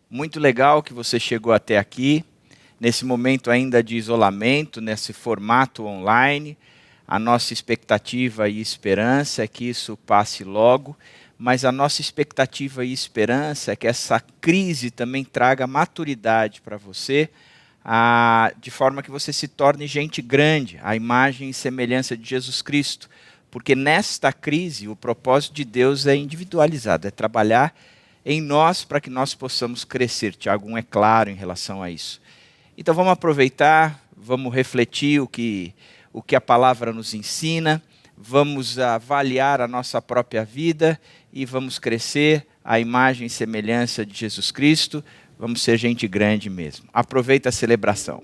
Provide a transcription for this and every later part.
Muito legal que você chegou até aqui, nesse momento ainda de isolamento, nesse formato online. A nossa expectativa e esperança é que isso passe logo, mas a nossa expectativa e esperança é que essa crise também traga maturidade para você, de forma que você se torne gente grande, a imagem e semelhança de Jesus Cristo. Porque nesta crise o propósito de Deus é individualizado, é trabalhar em nós para que nós possamos crescer. Tiago 1 é claro em relação a isso. Então vamos aproveitar, vamos refletir o que a palavra nos ensina, vamos avaliar a nossa própria vida e vamos crescer à imagem e semelhança de Jesus Cristo. Vamos ser gente grande mesmo. Aproveita a celebração.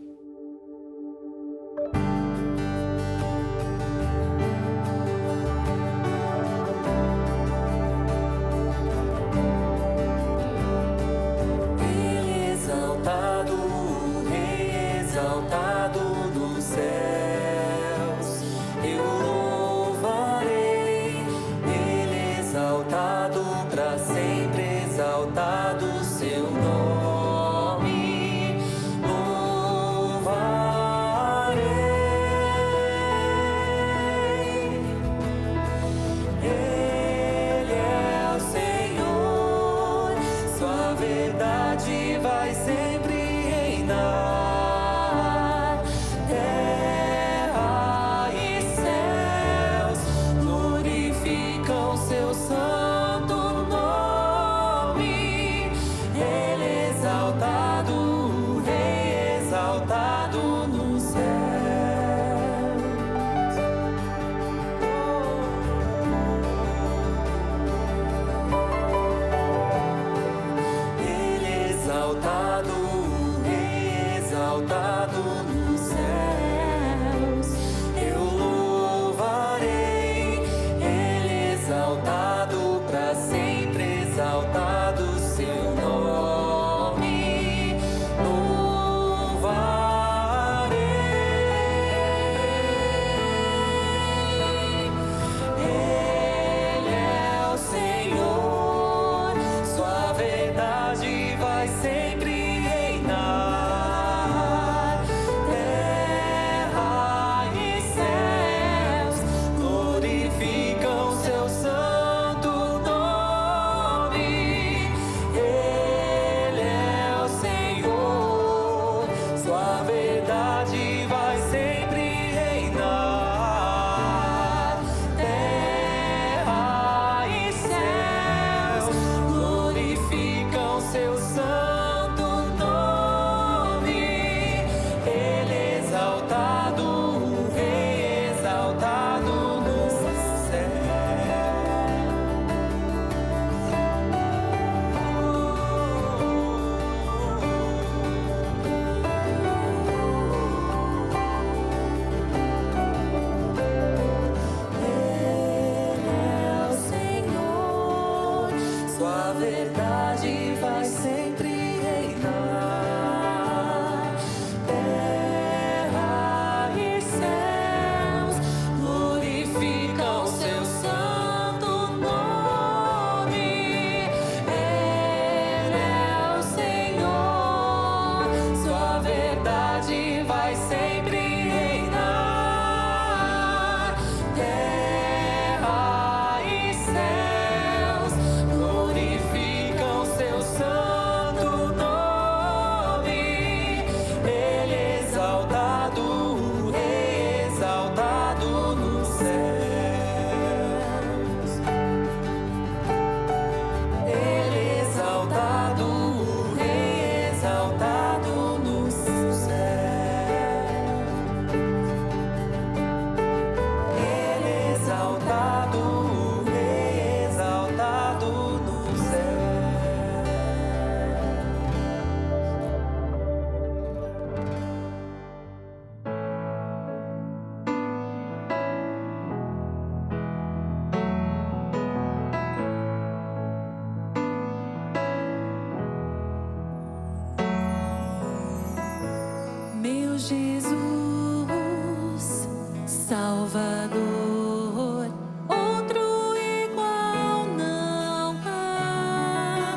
Outro igual não há.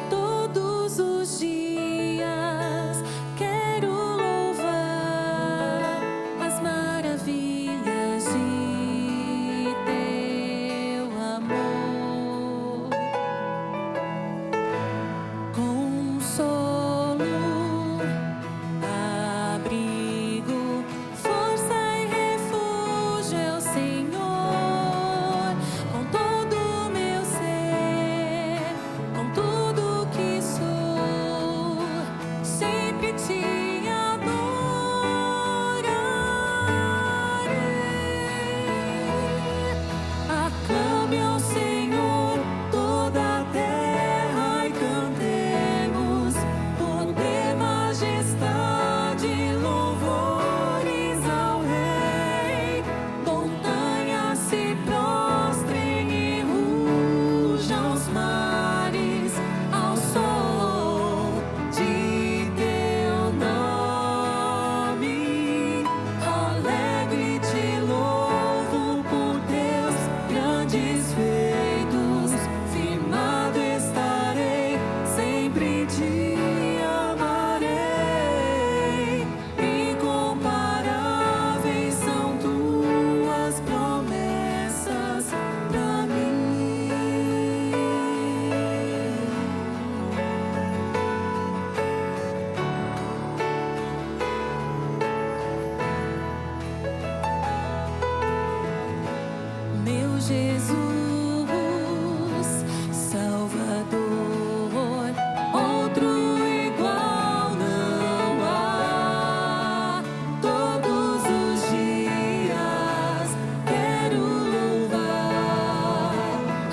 Todos os os dias quero louvar as maravilhas de teu amor. Consolo, abrigo, força e refúgio é o Senhor. Com todo o meu ser, com tudo que sou, sempre te adorarei. Aclame ao Senhor toda a terra e cantemos poder, majestade, louvores ao Rei. Montanhas se prostrem e rujam os mares ao som de teu nome. Alegre te louvo por teus grandes feitos. Firmado estarei, sempre te amarei. Incomparáveis são tuas promessas pra mim. Meu Jesus, Salvador, outro igual não há. Todos os dias quero louvar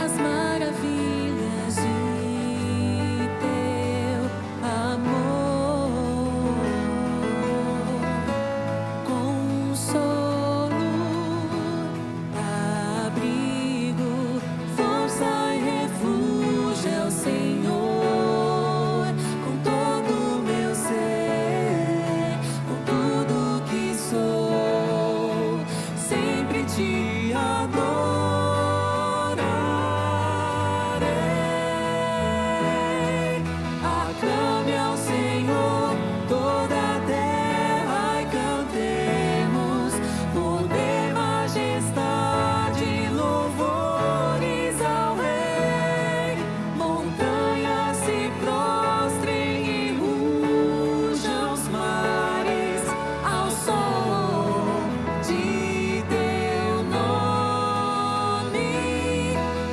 as maravilhas de teu amor. Consolo, abrigo, força e refúgio é o Senhor. Com todo o meu ser, com tudo que sou, sempre te adorarei. Aclame ao Senhor toda a terra e cantemos poder, majestade, louvores ao Rei. Montanhas se prostrem e rujam os mares ao som de teu nome.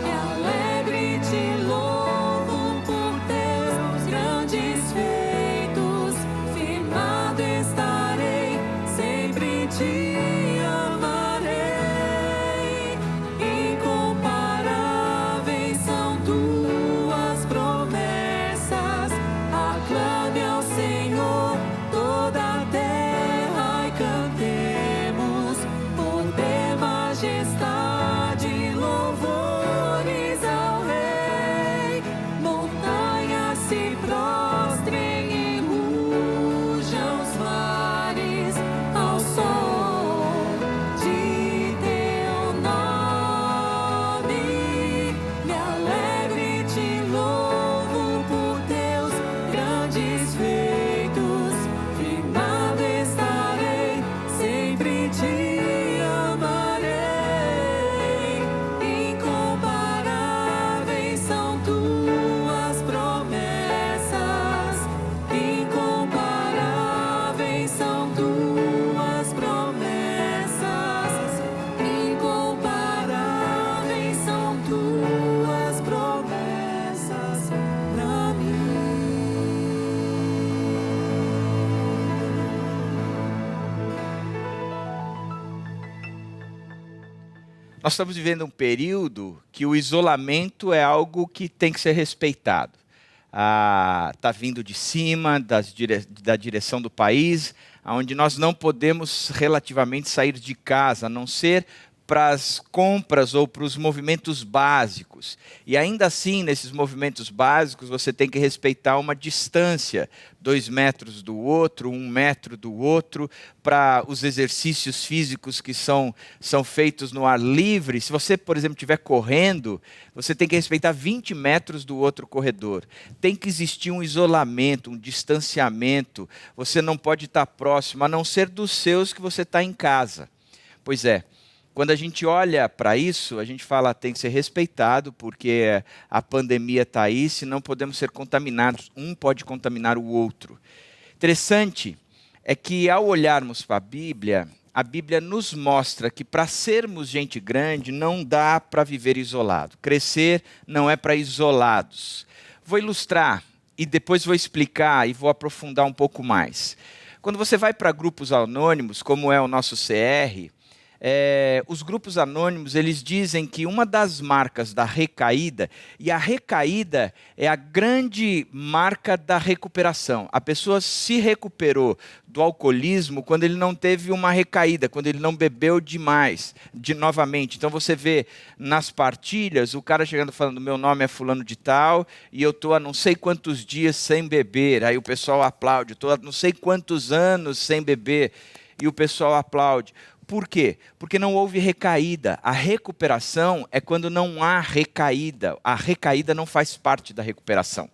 É alegre te louvo por teus grandes feitos. Firmado estarei, sempre te amarei. Incomparáveis são tuas promessas. Aclame ao Senhor toda a terra e cantemos poder, majestade, louvores ao Rei. Montanhas se prostrem e rujam os mares ao som de teu nome. Me alegre te louvo por teus grandes feitos. Firmado estarei, sempre te amarei. Incomparáveis são tuas promessas. Incomparáveis são tuas promessas. Incomparáveis são tuas promessas pra mim. Nós estamos vivendo um período que o isolamento é algo que tem que ser respeitado. Está vindo de cima, da direção do país, onde nós não podemos relativamente sair de casa, a não ser para as compras ou para os movimentos básicos. E ainda assim, nesses movimentos básicos, você tem que respeitar uma distância, 2 metros do outro, 1 metro do outro, para os exercícios físicos que são feitos no ar livre. Se você, por exemplo, estiver correndo, você tem que respeitar 20 metros do outro corredor. Tem que existir um isolamento, um distanciamento. Você não pode estar próximo, a não ser dos seus que você está em casa. Pois é. Quando a gente olha para isso, a gente fala tem que ser respeitado, porque a pandemia está aí, senão podemos ser contaminados. Um pode contaminar o outro. Interessante é que ao olharmos para a Bíblia nos mostra que para sermos gente grande não dá para viver isolado. Crescer não é para isolados. Vou ilustrar e depois vou explicar e vou aprofundar um pouco mais. Quando você vai para grupos anônimos, como é o nosso CR, os grupos anônimos, eles dizem que uma das marcas da recaída, e a recaída é a grande marca da recuperação. A pessoa se recuperou do alcoolismo quando ele não teve uma recaída, quando ele não bebeu demais, novamente. Então você vê nas partilhas, o cara chegando falando, meu nome é fulano de tal, e eu estou há não sei quantos dias sem beber. Aí o pessoal aplaude, estou há não sei quantos anos sem beber, e o pessoal aplaude. Por quê? Porque não houve recaída. A recuperação é quando não há recaída. A recaída não faz parte da recuperação.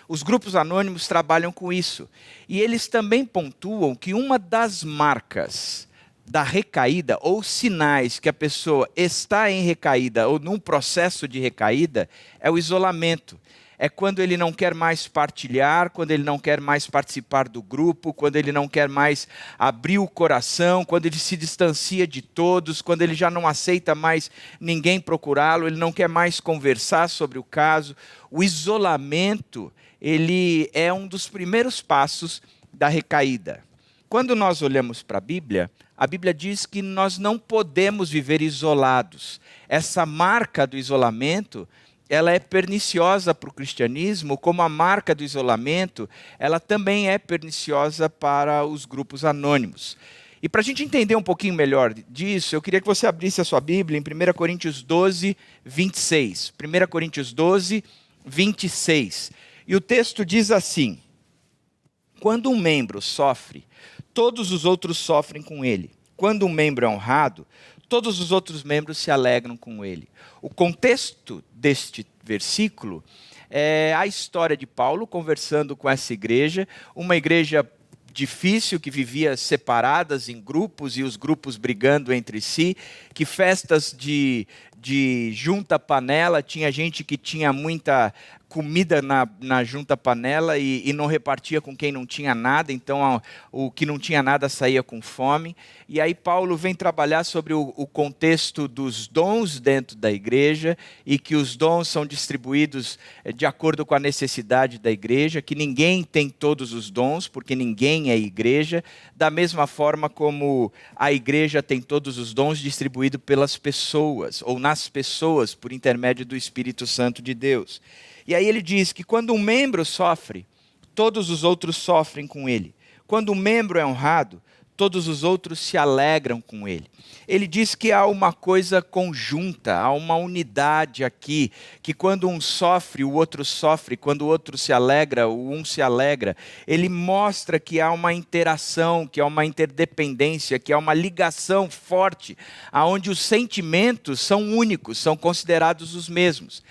Os grupos anônimos trabalham com isso. E eles também pontuam que uma das marcas da recaída, ou sinais que a pessoa está em recaída ou num processo de recaída, é o isolamento. É quando ele não quer mais partilhar, quando ele não quer mais participar do grupo, quando ele não quer mais abrir o coração, quando ele se distancia de todos, quando ele já não aceita mais ninguém procurá-lo, ele não quer mais conversar sobre o caso. O isolamento, ele é um dos primeiros passos da recaída. Quando nós olhamos para a Bíblia diz que nós não podemos viver isolados. Essa marca do isolamento, ela é perniciosa para o cristianismo, como a marca do isolamento, ela também é perniciosa para os grupos anônimos. E para a gente entender um pouquinho melhor disso, eu queria que você abrisse a sua Bíblia em 1 Coríntios 12, 26. 1 Coríntios 12, 26. E o texto diz assim: quando um membro sofre, todos os outros sofrem com ele. Quando um membro é honrado, todos os outros membros se alegram com ele. O contexto deste versículo é a história de Paulo conversando com essa igreja, uma igreja difícil que vivia separadas em grupos e os grupos brigando entre si, que festas de junta-panela, tinha gente que tinha muita comida na junta-panela e não repartia com quem não tinha nada, então o que não tinha nada saía com fome. E aí Paulo vem trabalhar sobre o contexto dos dons dentro da igreja e que os dons são distribuídos de acordo com a necessidade da igreja, que ninguém tem todos os dons, porque ninguém é igreja, da mesma forma como a igreja tem todos os dons distribuídos pelas pessoas, ou nas pessoas, por intermédio do Espírito Santo de Deus. E aí ele diz que quando um membro sofre, todos os outros sofrem com ele. Quando um membro é honrado, todos os outros se alegram com ele. Ele diz que há uma coisa conjunta, há uma unidade aqui, que quando um sofre, o outro sofre, quando o outro se alegra, o um se alegra. Ele mostra que há uma interação, que há uma interdependência, que há uma ligação forte, onde os sentimentos são únicos, são considerados os mesmos.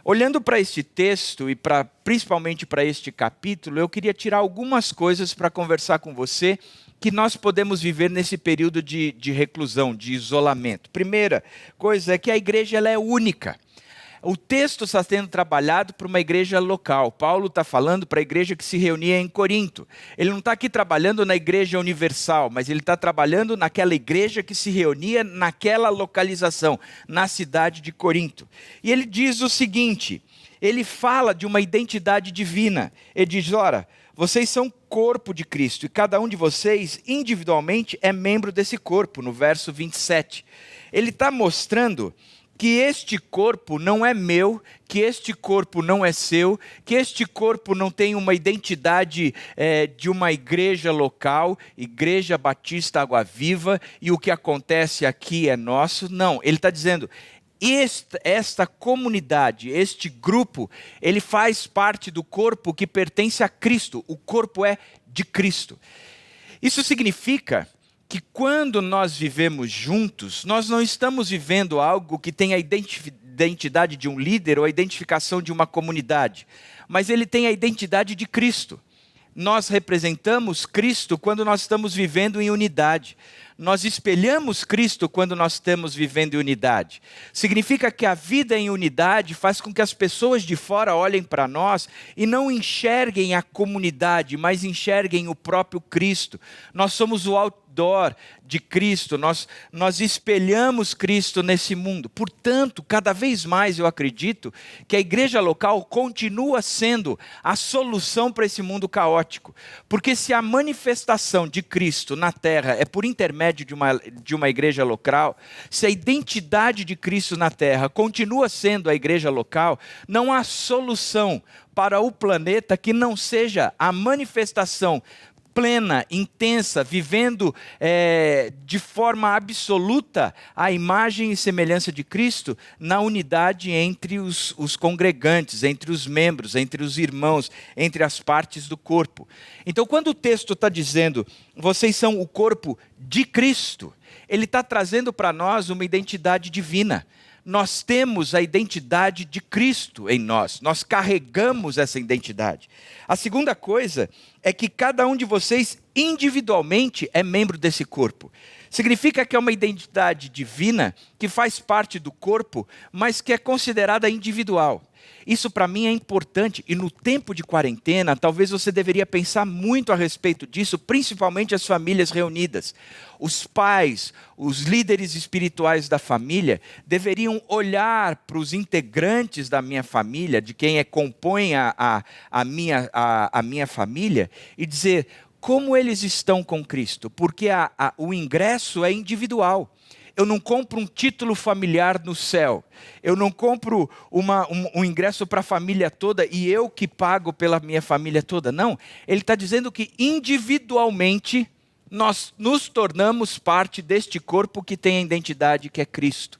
Olhando para este texto e principalmente para este capítulo, eu queria tirar algumas coisas para conversar com você que nós podemos viver nesse período de reclusão, de isolamento. Primeira coisa é que a igreja ela é única. O texto está sendo trabalhado para uma igreja local. Paulo está falando para a igreja que se reunia em Corinto. Ele não está aqui trabalhando na igreja universal, mas ele está trabalhando naquela igreja que se reunia naquela localização, na cidade de Corinto. E ele diz o seguinte, ele fala de uma identidade divina. Ele diz, ora, vocês são corpo de Cristo e cada um de vocês individualmente é membro desse corpo, no verso 27. Ele está mostrando que este corpo não é meu, que este corpo não é seu, que este corpo não tem uma identidade de uma igreja local, Igreja Batista Água Viva, e o que acontece aqui é nosso. Não, ele está dizendo, esta comunidade, este grupo, ele faz parte do corpo que pertence a Cristo, o corpo é de Cristo. Isso significa que quando nós vivemos juntos, nós não estamos vivendo algo que tem a identidade de um líder ou a identificação de uma comunidade, mas ele tem a identidade de Cristo. Nós representamos Cristo quando nós estamos vivendo em unidade. Nós espelhamos Cristo quando nós estamos vivendo em unidade. Significa que a vida em unidade faz com que as pessoas de fora olhem para nós e não enxerguem a comunidade, mas enxerguem o próprio Cristo. Nós somos o outdoor de Cristo, nós espelhamos Cristo nesse mundo. Portanto, cada vez mais eu acredito que a igreja local continua sendo a solução para esse mundo caótico. Porque se a manifestação de Cristo na terra é por intermédio de uma igreja local, se a identidade de Cristo na terra continua sendo a igreja local, não há solução para o planeta que não seja a manifestação plena, intensa, vivendo de forma absoluta a imagem e semelhança de Cristo na unidade entre os congregantes, entre os membros, entre os irmãos, entre as partes do corpo. Então, quando o texto está dizendo, vocês são o corpo de Cristo, ele está trazendo para nós uma identidade divina. Nós temos a identidade de Cristo em nós, nós carregamos essa identidade. A segunda coisa é que cada um de vocês individualmente é membro desse corpo. Significa que é uma identidade divina que faz parte do corpo, mas que é considerada individual. Isso para mim é importante e no tempo de quarentena, talvez você deveria pensar muito a respeito disso, principalmente as famílias reunidas. Os pais, os líderes espirituais da família, deveriam olhar para os integrantes da minha família, de quem compõe a minha família, e dizer como eles estão com Cristo, porque o ingresso é individual. Eu não compro um título familiar no céu. Eu não compro um ingresso para a família toda e eu que pago pela minha família toda. Não, ele está dizendo que individualmente nós nos tornamos parte deste corpo que tem a identidade que é Cristo.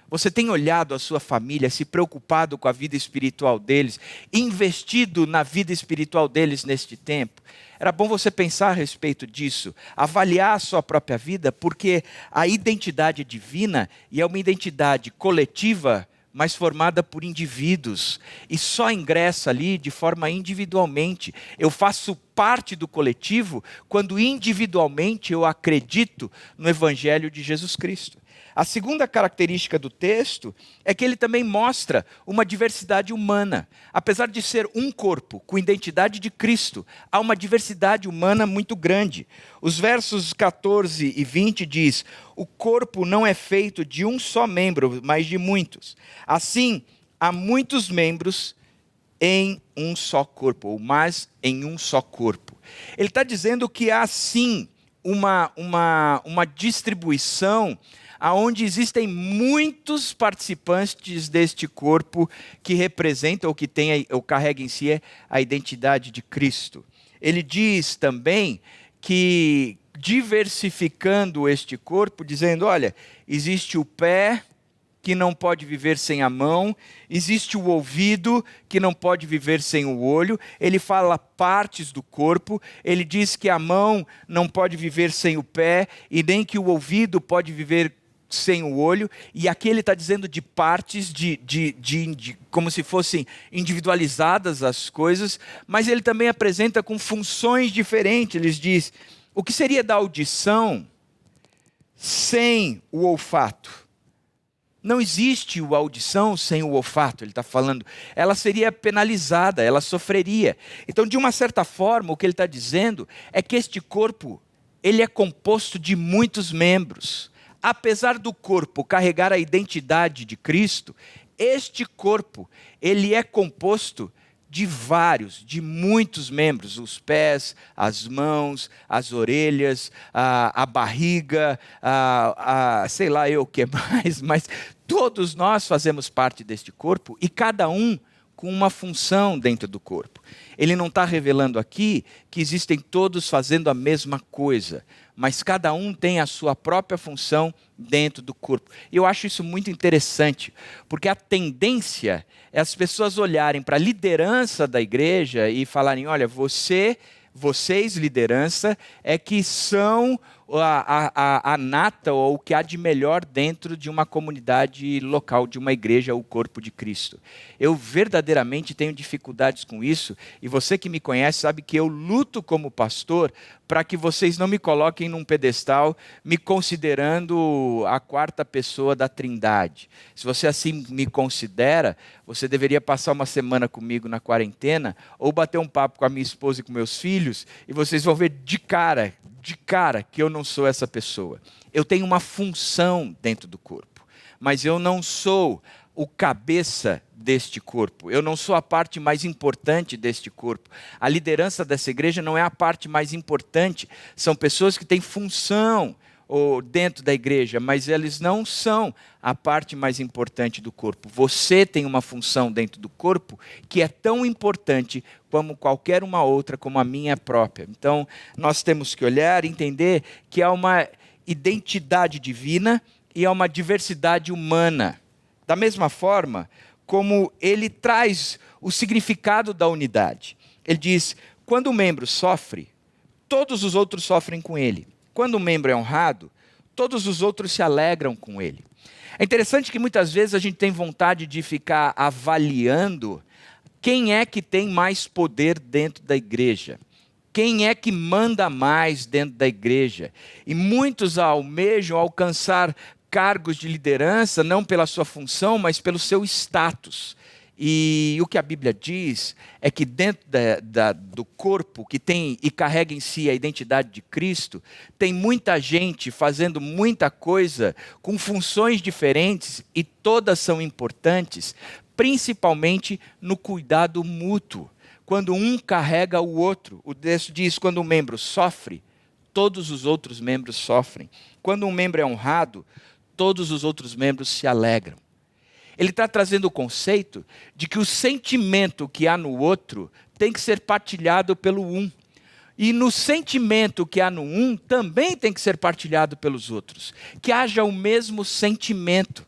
Você tem olhado a sua família, se preocupado com a vida espiritual deles, investido na vida espiritual deles neste tempo? Era bom você pensar a respeito disso, avaliar a sua própria vida, porque a identidade é divina e é uma identidade coletiva, mas formada por indivíduos. E só ingressa ali de forma individualmente. Eu faço parte do coletivo quando individualmente eu acredito no Evangelho de Jesus Cristo. A segunda característica do texto é que ele também mostra uma diversidade humana. Apesar de ser um corpo com identidade de Cristo, há uma diversidade humana muito grande. Os versos 14 e 20 diz: o corpo não é feito de um só membro, mas de muitos. Assim, há muitos membros em um só corpo, ou mais em um só corpo. Ele está dizendo que há sim uma distribuição aonde existem muitos participantes deste corpo que representam ou que tem ou carregam em si a identidade de Cristo. Ele diz também que diversificando este corpo, dizendo, olha, existe o pé que não pode viver sem a mão, existe o ouvido que não pode viver sem o olho, ele fala partes do corpo, ele diz que a mão não pode viver sem o pé, e nem que o ouvido pode viver sem o olho, e aqui ele está dizendo de partes, como se fossem individualizadas as coisas, mas ele também apresenta com funções diferentes. Ele diz, o que seria da audição sem o olfato? Não existe a audição sem o olfato, ele está falando. Ela seria penalizada, ela sofreria. Então, de uma certa forma, o que ele está dizendo é que este corpo, ele é composto de muitos membros. Apesar do corpo carregar a identidade de Cristo, este corpo, ele é composto de muitos membros, os pés, as mãos, as orelhas, a barriga, sei lá eu o que mais, mas Todos nós fazemos parte deste corpo e cada um com uma função dentro do corpo. Ele não está revelando aqui que existem todos fazendo a mesma coisa, mas cada um tem a sua própria função dentro do corpo. E eu acho isso muito interessante, porque a tendência é as pessoas olharem para a liderança da igreja e falarem, olha, vocês, liderança, é que são a nata ou o que há de melhor dentro de uma comunidade local, de uma igreja, o corpo de Cristo. Eu verdadeiramente tenho dificuldades com isso, e você que me conhece sabe que eu luto como pastor para que vocês não me coloquem num pedestal me considerando a quarta pessoa da Trindade. Se você assim me considera, você deveria passar uma semana comigo na quarentena ou bater um papo com a minha esposa e com meus filhos e vocês vão ver de cara que eu não sou essa pessoa. Eu tenho uma função dentro do corpo, mas eu não sou o cabeça deste corpo. Eu não sou a parte mais importante deste corpo. A liderança dessa igreja não é a parte mais importante. São pessoas que têm função dentro da igreja, mas eles não são a parte mais importante do corpo. Você tem uma função dentro do corpo que é tão importante como qualquer uma outra, como a minha própria. Então, nós temos que olhar e entender que há uma identidade divina e há uma diversidade humana. Da mesma forma como ele traz o significado da unidade. Ele diz, quando o membro sofre, todos os outros sofrem com ele. Quando o membro é honrado, todos os outros se alegram com ele. É interessante que muitas vezes a gente tem vontade de ficar avaliando quem é que tem mais poder dentro da igreja. Quem é que manda mais dentro da igreja? E muitos almejam alcançar cargos de liderança, não pela sua função, mas pelo seu status. E o que a Bíblia diz é que dentro do corpo que tem e carrega em si a identidade de Cristo, tem muita gente fazendo muita coisa com funções diferentes e todas são importantes, principalmente no cuidado mútuo. Quando um carrega o outro, o texto diz, quando um membro sofre, todos os outros membros sofrem. Quando um membro é honrado, todos os outros membros se alegram. Ele está trazendo o conceito de que o sentimento que há no outro tem que ser partilhado pelo um. E no sentimento que há no um também tem que ser partilhado pelos outros. Que haja o mesmo sentimento.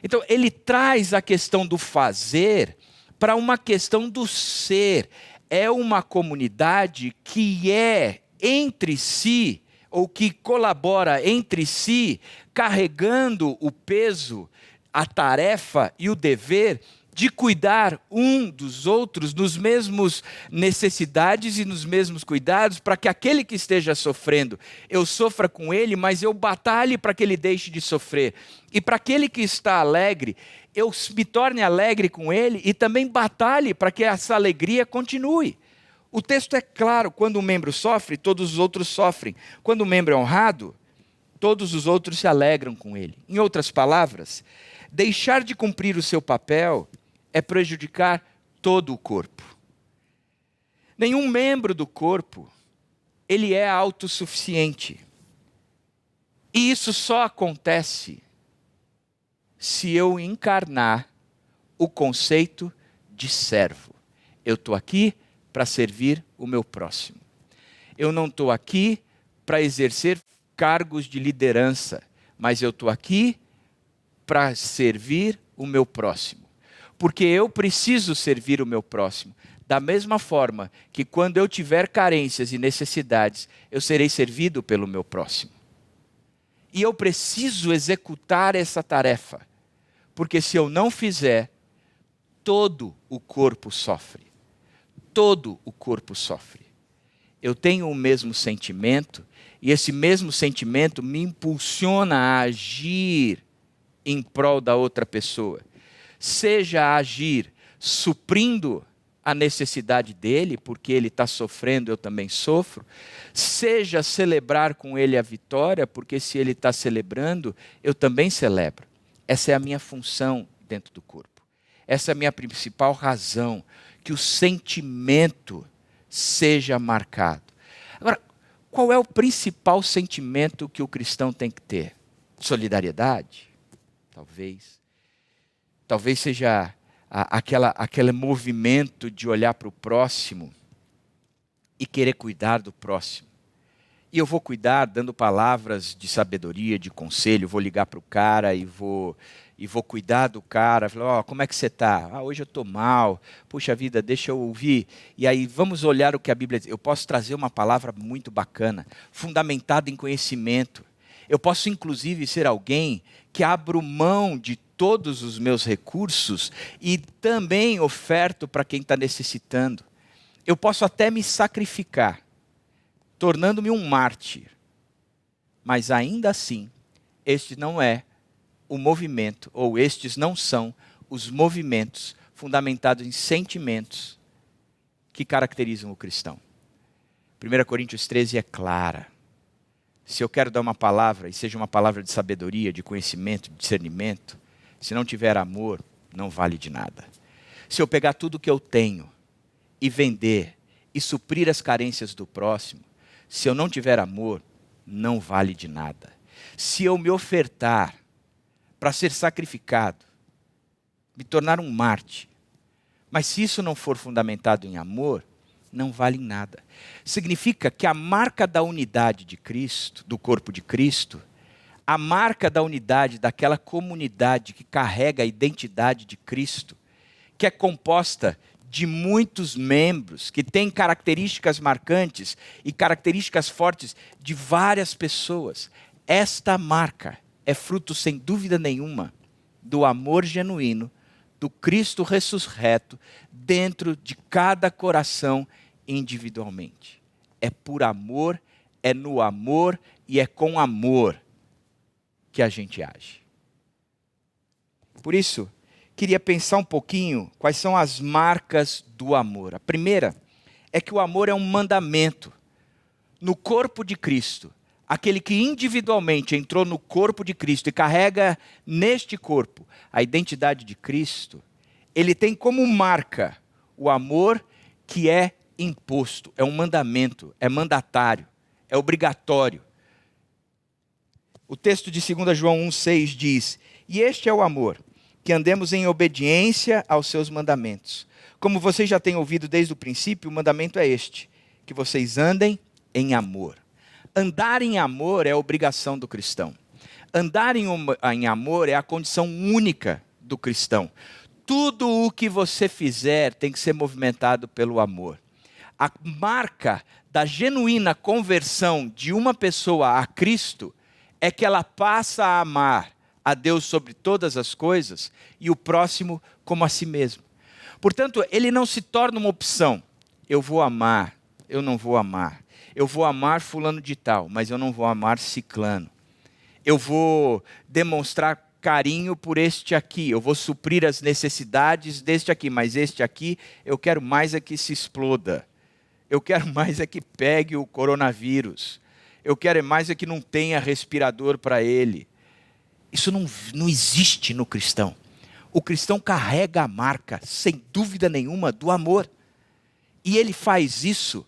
Então, ele traz a questão do fazer para uma questão do ser. É uma comunidade que é entre si, ou que colabora entre si, carregando o peso, a tarefa e o dever de cuidar um dos outros nos mesmos necessidades e nos mesmos cuidados, para que aquele que esteja sofrendo, eu sofra com ele, mas eu batalhe para que ele deixe de sofrer. E para aquele que está alegre, eu me torne alegre com ele e também batalhe para que essa alegria continue. O texto é claro, quando um membro sofre, todos os outros sofrem. Quando o membro é honrado, todos os outros se alegram com ele. Em outras palavras, deixar de cumprir o seu papel é prejudicar todo o corpo. Nenhum membro do corpo, ele é autossuficiente. E isso só acontece se eu encarnar o conceito de servo. Eu estou aqui para servir o meu próximo. Eu não estou aqui para exercer cargos de liderança, mas eu estou aqui para servir o meu próximo. Porque eu preciso servir o meu próximo. Da mesma forma que quando eu tiver carências e necessidades, eu serei servido pelo meu próximo. E eu preciso executar essa tarefa. Porque se eu não fizer, todo o corpo sofre. Todo o corpo sofre. Eu tenho o mesmo sentimento, e esse mesmo sentimento me impulsiona a agir em prol da outra pessoa. Seja a agir suprindo a necessidade dele, porque ele está sofrendo, eu também sofro. Seja celebrar com ele a vitória, porque se ele está celebrando, eu também celebro. Essa é a minha função dentro do corpo. Essa é a minha principal razão, que o sentimento seja marcado. Agora, qual é o principal sentimento que o cristão tem que ter? Solidariedade? Talvez. Talvez seja aquele movimento de olhar para o próximo e querer cuidar do próximo. E eu vou cuidar dando palavras de sabedoria, de conselho, vou ligar para o cara e vou cuidar do cara, falar, como é que você está? Hoje eu estou mal, puxa vida, deixa eu ouvir. E aí vamos olhar o que a Bíblia diz. Eu posso trazer uma palavra muito bacana, fundamentada em conhecimento. Eu posso inclusive ser alguém que abro mão de todos os meus recursos e também oferto para quem está necessitando. Eu posso até me sacrificar, tornando-me um mártir. Mas ainda assim, este não é o movimento, ou estes não são os movimentos fundamentados em sentimentos que caracterizam o cristão. 1 Coríntios 13 é clara. Se eu quero dar uma palavra, e seja uma palavra de sabedoria, de conhecimento, de discernimento, se não tiver amor, não vale de nada. Se eu pegar tudo que eu tenho e vender e suprir as carências do próximo, se eu não tiver amor, não vale de nada. Se eu me ofertar para ser sacrificado, me tornar um mártir, mas se isso não for fundamentado em amor, não vale nada. Significa que a marca da unidade de Cristo, do corpo de Cristo, a marca da unidade daquela comunidade que carrega a identidade de Cristo, que é composta de muitos membros, que tem características marcantes e características fortes de várias pessoas. Esta marca é fruto, sem dúvida nenhuma, do amor genuíno, do Cristo ressurreto, dentro de cada coração individualmente. É por amor, é no amor e é com amor que a gente age. Por isso, queria pensar um pouquinho quais são as marcas do amor. A primeira é que o amor é um mandamento. No corpo de Cristo, aquele que individualmente entrou no corpo de Cristo e carrega neste corpo a identidade de Cristo, ele tem como marca o amor que é imposto, é um mandamento, é mandatário, é obrigatório. O texto de 2 João 1,6 diz: "E este é o amor, que andemos em obediência aos seus mandamentos. Como vocês já têm ouvido desde o princípio, o mandamento é este, que vocês andem em amor." Andar em amor é a obrigação do cristão. Andar em amor é a condição única do cristão. Tudo o que você fizer tem que ser movimentado pelo amor. A marca da genuína conversão de uma pessoa a Cristo é que ela passa a amar a Deus sobre todas as coisas e o próximo como a si mesmo. Portanto, ele não se torna uma opção. Eu vou amar, eu não vou amar. Eu vou amar fulano de tal, mas eu não vou amar ciclano. Eu vou demonstrar carinho por este aqui, eu vou suprir as necessidades deste aqui, mas este aqui eu quero mais é que se exploda. Eu quero mais é que pegue o coronavírus. Eu quero mais é que não tenha respirador para ele. Isso não existe no cristão. O cristão carrega a marca, sem dúvida nenhuma, do amor. E ele faz isso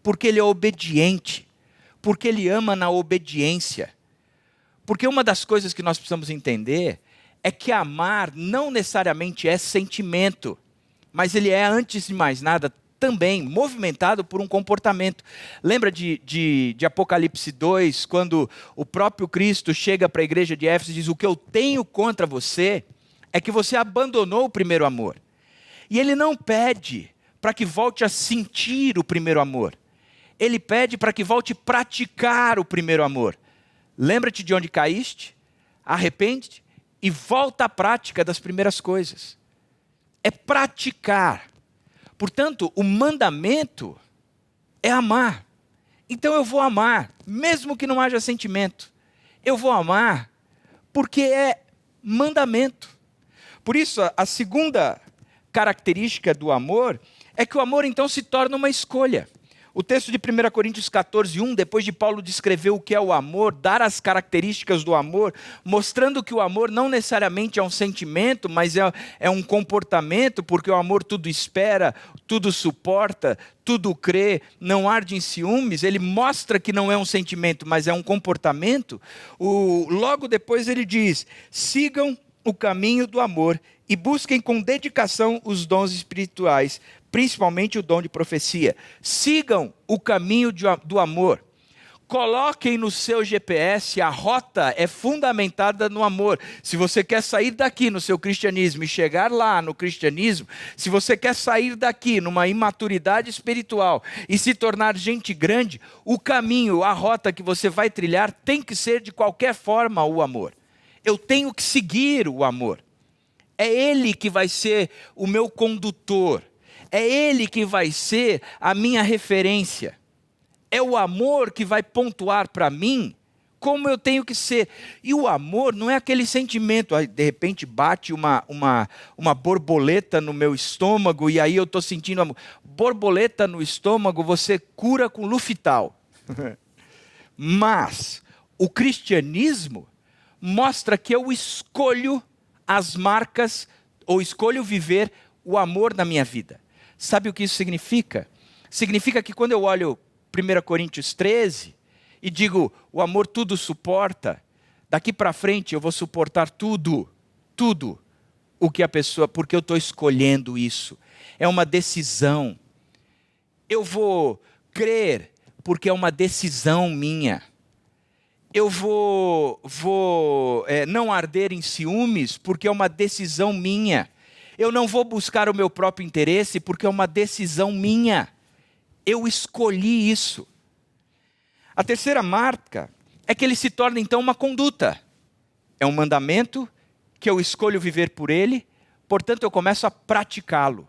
porque ele é obediente, porque ele ama na obediência. Porque uma das coisas que nós precisamos entender é que amar não necessariamente é sentimento, mas ele é, antes de mais nada, também movimentado por um comportamento. Lembra de Apocalipse 2, quando o próprio Cristo chega para a igreja de Éfeso e diz: "O que eu tenho contra você é que você abandonou o primeiro amor." E ele não pede para que volte a sentir o primeiro amor. Ele pede para que volte a praticar o primeiro amor. Lembra-te de onde caíste, arrepende-te e volta à prática das primeiras coisas. É praticar. Portanto, o mandamento é amar. Então eu vou amar, mesmo que não haja sentimento. Eu vou amar porque é mandamento. Por isso, a segunda característica do amor é que o amor então se torna uma escolha. O texto de 1 Coríntios 14:1, depois de Paulo descrever o que é o amor, dar as características do amor, mostrando que o amor não necessariamente é um sentimento, mas é um comportamento, porque o amor tudo espera, tudo suporta, tudo crê, não arde em ciúmes. Ele mostra que não é um sentimento, mas é um comportamento. Logo depois ele diz: "Sigam o caminho do amor e busquem com dedicação os dons espirituais, principalmente o dom de profecia. Sigam o caminho do amor. Coloquem no seu GPS, a rota é fundamentada no amor. Se você quer sair daqui no seu cristianismo e chegar lá no cristianismo, se você quer sair daqui numa imaturidade espiritual e se tornar gente grande, o caminho, a rota que você vai trilhar tem que ser de qualquer forma o amor. Eu tenho que seguir o amor. É Ele que vai ser o meu condutor. É Ele que vai ser a minha referência. É o amor que vai pontuar para mim como eu tenho que ser. E o amor não é aquele sentimento, de repente bate uma borboleta no meu estômago e aí eu estou sentindo amor. Borboleta no estômago você cura com Luftal. Mas o cristianismo mostra que eu escolho as marcas, ou escolho viver o amor na minha vida. Sabe o que isso significa? Significa que quando eu olho 1 Coríntios 13, e digo, o amor tudo suporta, daqui para frente eu vou suportar tudo, o que a pessoa, porque eu estou escolhendo isso, é uma decisão, eu vou crer, porque é uma decisão minha, eu vou não arder em ciúmes, porque é uma decisão minha, eu não vou buscar o meu próprio interesse, porque é uma decisão minha, eu escolhi isso. A terceira marca é que ele se torna então uma conduta. É um mandamento que eu escolho viver por ele, portanto eu começo a praticá-lo.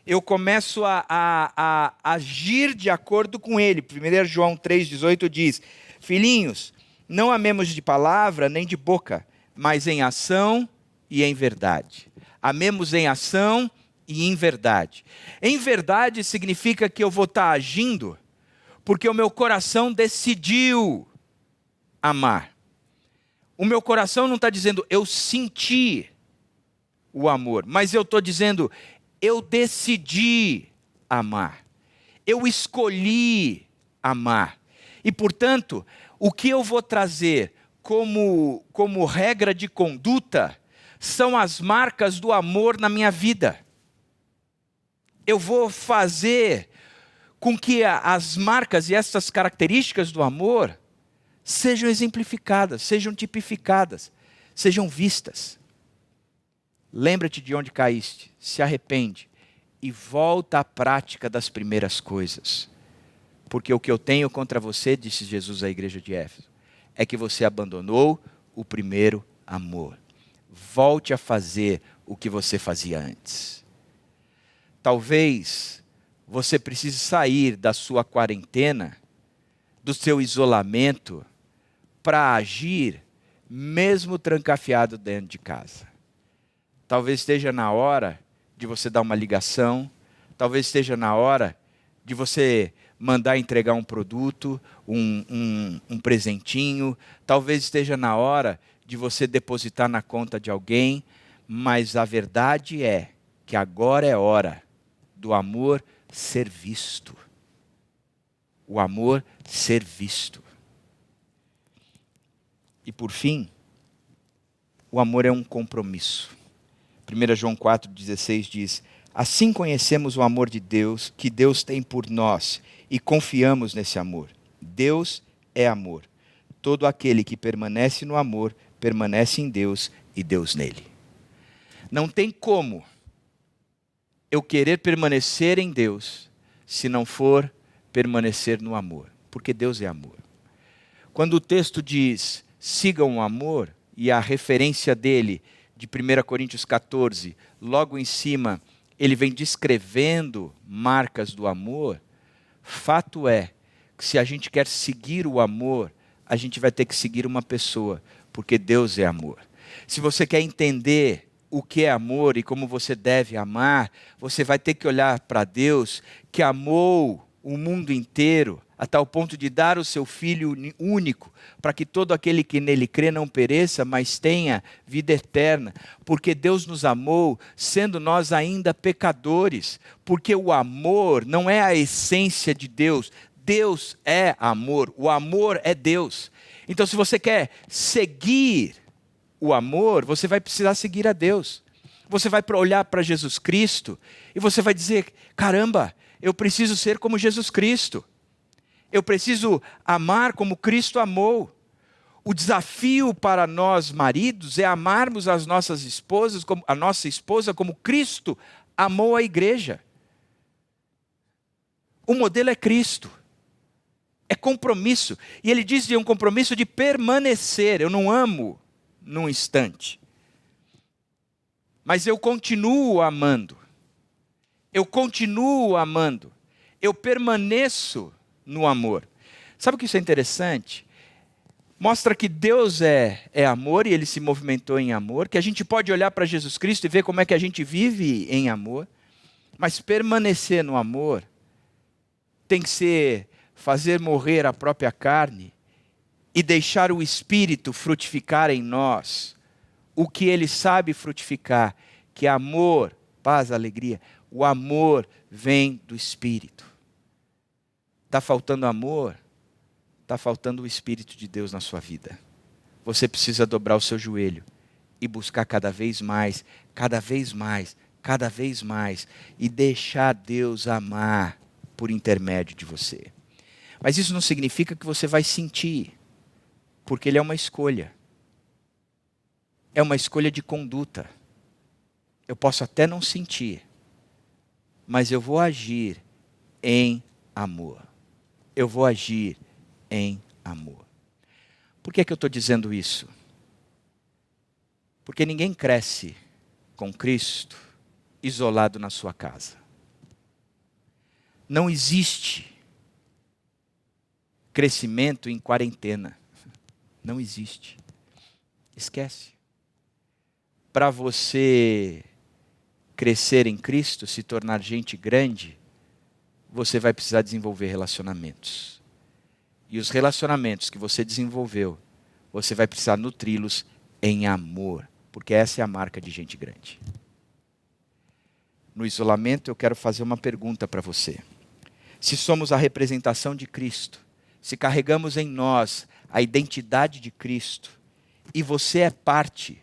Eu começo a agir de acordo com ele. 1 João 3,18 diz, filhinhos, não amemos de palavra nem de boca, mas em ação e em verdade. Amemos em ação e em verdade. Em verdade significa que eu vou estar agindo porque o meu coração decidiu amar. O meu coração não está dizendo eu senti o amor, mas eu estou dizendo eu decidi amar. Eu escolhi amar. E portanto, o que eu vou trazer como regra de conduta são as marcas do amor na minha vida. Eu vou fazer com que as marcas e essas características do amor sejam exemplificadas, sejam tipificadas, sejam vistas. Lembra-te de onde caíste, se arrepende e volta à prática das primeiras coisas. Porque o que eu tenho contra você, disse Jesus à igreja de Éfeso, é que você abandonou o primeiro amor. Volte a fazer o que você fazia antes. Talvez você precise sair da sua quarentena, do seu isolamento, para agir, mesmo trancafiado dentro de casa. Talvez esteja na hora de você dar uma ligação, talvez esteja na hora de você mandar entregar um produto, um presentinho, talvez esteja na hora de você depositar na conta de alguém, mas a verdade é que agora é hora do amor ser visto. O amor ser visto. E por fim, o amor é um compromisso. 1 João 4,16 diz, assim conhecemos o amor de Deus, que Deus tem por nós, e confiamos nesse amor. Deus é amor. Todo aquele que permanece no amor, permanece em Deus e Deus nele. Não tem como eu querer permanecer em Deus se não for permanecer no amor, porque Deus é amor. Quando o texto diz, sigam o amor, e a referência dele, de 1 Coríntios 14, logo em cima, ele vem descrevendo marcas do amor, fato é que se a gente quer seguir o amor, a gente vai ter que seguir uma pessoa, porque Deus é amor. Se você quer entender o que é amor e como você deve amar, você vai ter que olhar para Deus, que amou o mundo inteiro, a tal ponto de dar o seu Filho único, para que todo aquele que nele crê não pereça, mas tenha vida eterna. Porque Deus nos amou, sendo nós ainda pecadores. Porque o amor não é a essência de Deus. Deus é amor, o amor é Deus. Então se você quer seguir o amor, você vai precisar seguir a Deus. Você vai olhar para Jesus Cristo e você vai dizer: caramba, eu preciso ser como Jesus Cristo. Eu preciso amar como Cristo amou. O desafio para nós maridos é amarmos as nossas esposas, a nossa esposa como Cristo amou a igreja. O modelo é Cristo. É compromisso. E ele diz que é um compromisso de permanecer. Eu não amo num instante. Mas eu continuo amando. Eu continuo amando. Eu permaneço no amor. Sabe o que isso é interessante? Mostra que Deus é amor e Ele se movimentou em amor, que a gente pode olhar para Jesus Cristo e ver como é que a gente vive em amor, mas permanecer no amor tem que ser fazer morrer a própria carne e deixar o Espírito frutificar em nós o que Ele sabe frutificar, que é amor, paz, alegria. O amor vem do Espírito. Está faltando amor? Está faltando o Espírito de Deus na sua vida. Você precisa dobrar o seu joelho e buscar cada vez mais, cada vez mais, cada vez mais, e deixar Deus amar por intermédio de você. Mas isso não significa que você vai sentir, porque Ele é uma escolha. É uma escolha de conduta. Eu posso até não sentir, mas eu vou agir em amor. Eu vou agir em amor. Por que eu estou dizendo isso? Porque ninguém cresce com Cristo isolado na sua casa. Não existe crescimento em quarentena. Não existe. Esquece. Para você crescer em Cristo, se tornar gente grande, você vai precisar desenvolver relacionamentos. E os relacionamentos que você desenvolveu, você vai precisar nutri-los em amor, porque essa é a marca de gente grande. No isolamento, eu quero fazer uma pergunta para você. Se somos a representação de Cristo, se carregamos em nós a identidade de Cristo, e você é parte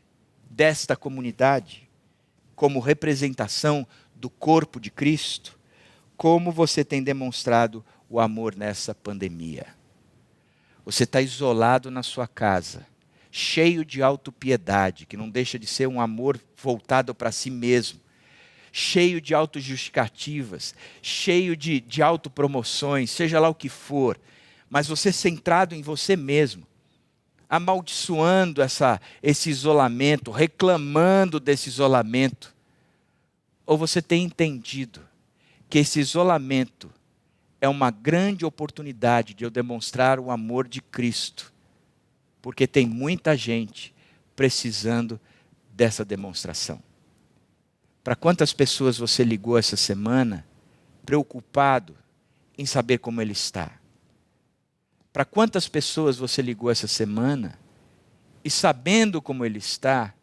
desta comunidade, como representação do corpo de Cristo, como você tem demonstrado o amor nessa pandemia? Você está isolado na sua casa, cheio de autopiedade, que não deixa de ser um amor voltado para si mesmo, cheio de autojustificativas, cheio de autopromoções, seja lá o que for, mas você centrado em você mesmo, amaldiçoando esse isolamento, reclamando desse isolamento. Ou você tem entendido que esse isolamento é uma grande oportunidade de eu demonstrar o amor de Cristo, porque tem muita gente precisando dessa demonstração. Para quantas pessoas você ligou essa semana, preocupado em saber como ele está? Para quantas pessoas você ligou essa semana e, sabendo como ele está,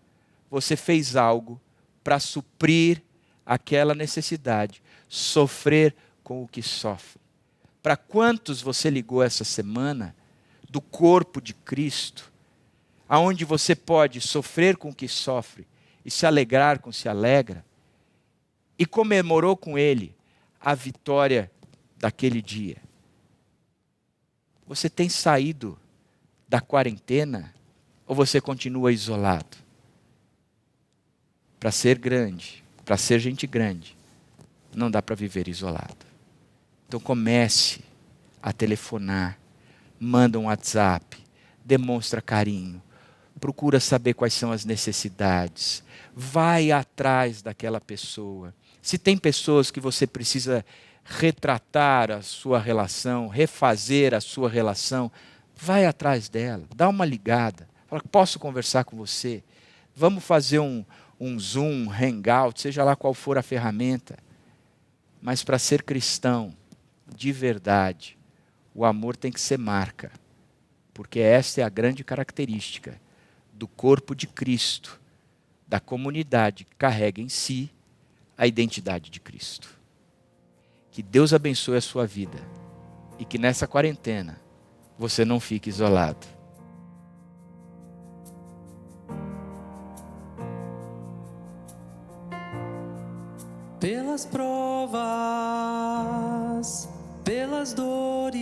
você fez algo para suprir aquela necessidade, sofrer com o que sofre? Para quantos você ligou essa semana do corpo de Cristo, aonde você pode sofrer com o que sofre e se alegrar com o que se alegra, e comemorou com ele a vitória daquele dia? Você tem saído da quarentena ou você continua isolado? Para ser grande, para ser gente grande, não dá para viver isolado. Então comece a telefonar, manda um WhatsApp, demonstra carinho, procura saber quais são as necessidades, vai atrás daquela pessoa. Se tem pessoas que você precisa retratar a sua relação, refazer a sua relação, vai atrás dela, dá uma ligada, fala: posso conversar com você? Vamos fazer um Zoom, um Hangout, seja lá qual for a ferramenta. Mas para ser cristão, de verdade, o amor tem que ser marca, porque esta é a grande característica do corpo de Cristo, da comunidade que carrega em si a identidade de Cristo. Que Deus abençoe a sua vida e que nessa quarentena você não fique isolado. pelas provas, pelas dores,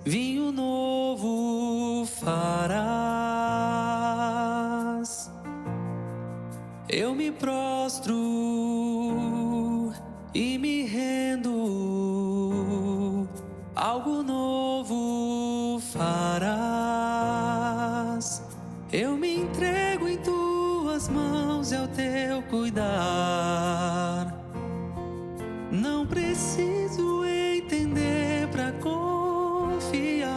vinho novo farás. Eu me prostro e me rendo, algo novo farás. Eu me entrego em tuas mãos, é o teu cuidar. Não preciso entender pra confiar.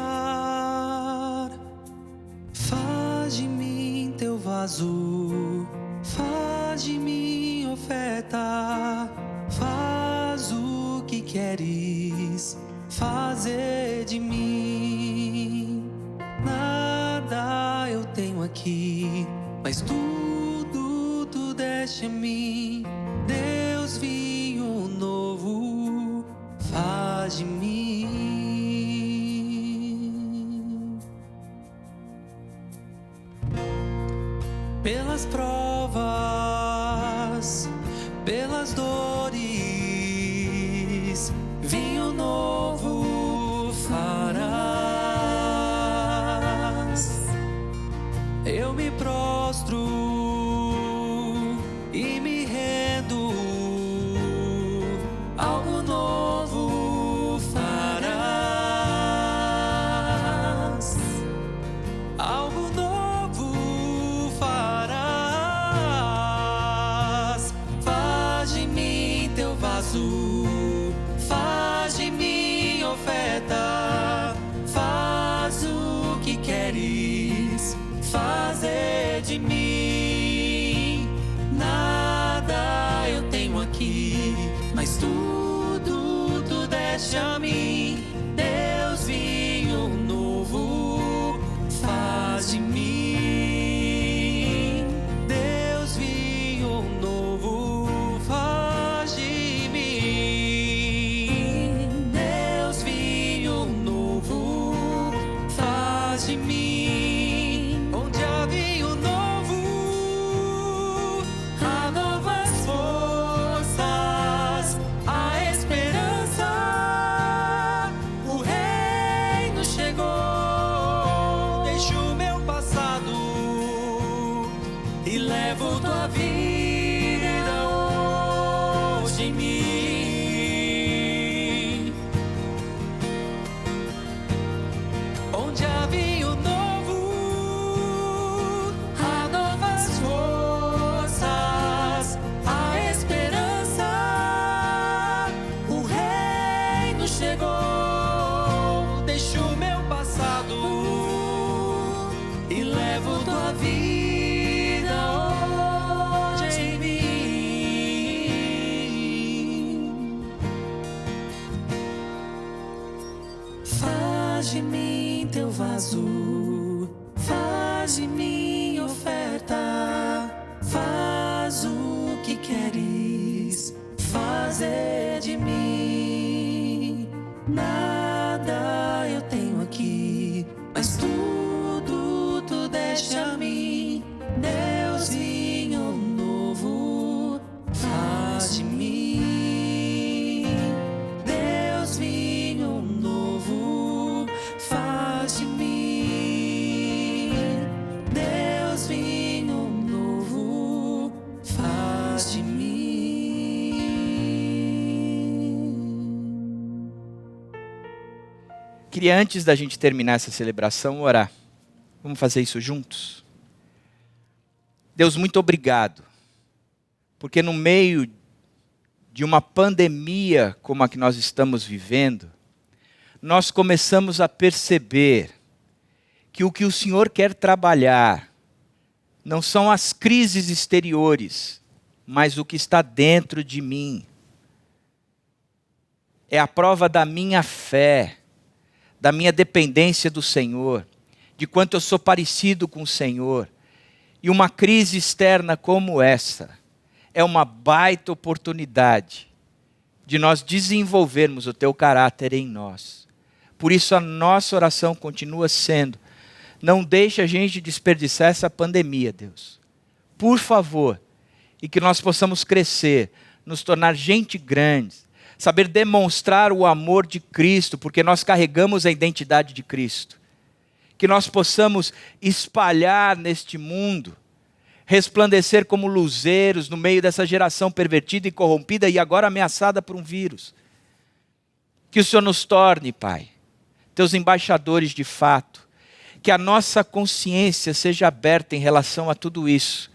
Faz de mim teu vaso, faz de mim oferta, faz o que queres fazer de mim. Nada eu tenho aqui, mas tudo tu deste a mim. Deus, vinho novo faz de mim. Pelas provas, pelas dores, vinho novo farás. Eu me prostro e me rendo, algo novo farás. Algo novo farás. Faz de mim teu vaso, faz de mim oferta, faz o que queres fazer de mim. Nada eu tenho aqui, mas tudo tu deste a mim. Deus, vinho novo faz de mim. Deus, vinho novo faz de mim. Deus, vinho novo faz de mim. Onde há vinho novo, há novas forças, há esperança. O reino chegou. Deixo o meu passado e levo tua vida hoje em mim. Onde há vinho novo, há novas forças, há esperança. O reino chegou. Deixo o meu passado e levo tua vida hoje em mim. Faz de mim teu vaso, faz de mim oferta, faz o que queres fazer de mim. Nada eu tenho aqui, mas tudo tu deste a mim. Deus, vinho novo faz de mim. Deus, vinho novo faz de mim. Deus, vinho novo faz de mim. Queria, antes da gente terminar essa celebração, orar. Vamos fazer isso juntos? Deus, muito obrigado, porque no meio de uma pandemia como a que nós estamos vivendo, nós começamos a perceber que o Senhor quer trabalhar não são as crises exteriores, mas o que está dentro de mim. É a prova da minha fé, da minha dependência do Senhor, de quanto eu sou parecido com o Senhor. E uma crise externa como essa é uma baita oportunidade de nós desenvolvermos o teu caráter em nós. Por isso a nossa oração continua sendo: não deixe a gente desperdiçar essa pandemia, Deus. Por favor, e que nós possamos crescer, nos tornar gente grande, saber demonstrar o amor de Cristo, porque nós carregamos a identidade de Cristo. Que nós possamos espalhar neste mundo, resplandecer como luzeiros no meio dessa geração pervertida e corrompida e agora ameaçada por um vírus. Que o Senhor nos torne, Pai, teus embaixadores de fato. Que a nossa consciência seja aberta em relação a tudo isso.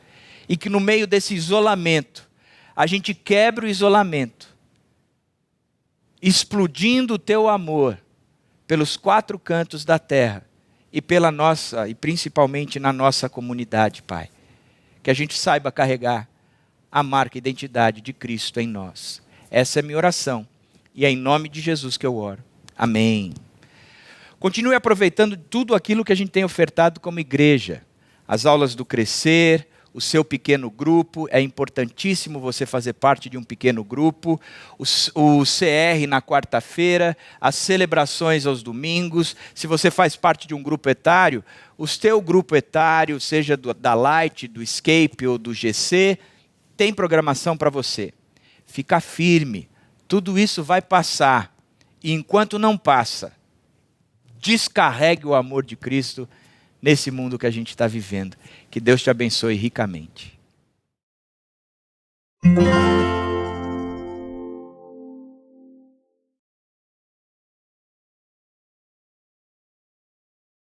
E que no meio desse isolamento, a gente quebre o isolamento, explodindo o teu amor pelos 4 cantos da terra e pela nossa, e principalmente na nossa comunidade, Pai. Que a gente saiba carregar a marca e identidade de Cristo em nós. Essa é a minha oração e é em nome de Jesus que eu oro. Amém. Continue aproveitando tudo aquilo que a gente tem ofertado como igreja. As aulas do Crescer, o seu pequeno grupo, é importantíssimo você fazer parte de um pequeno grupo, o CR na quarta-feira, as celebrações aos domingos. Se você faz parte de um grupo etário, o seu grupo etário, seja da Light, do Escape ou do GC, tem programação para você. Fica firme, tudo isso vai passar, e enquanto não passa, descarregue o amor de Cristo nesse mundo que a gente está vivendo. Que Deus te abençoe ricamente.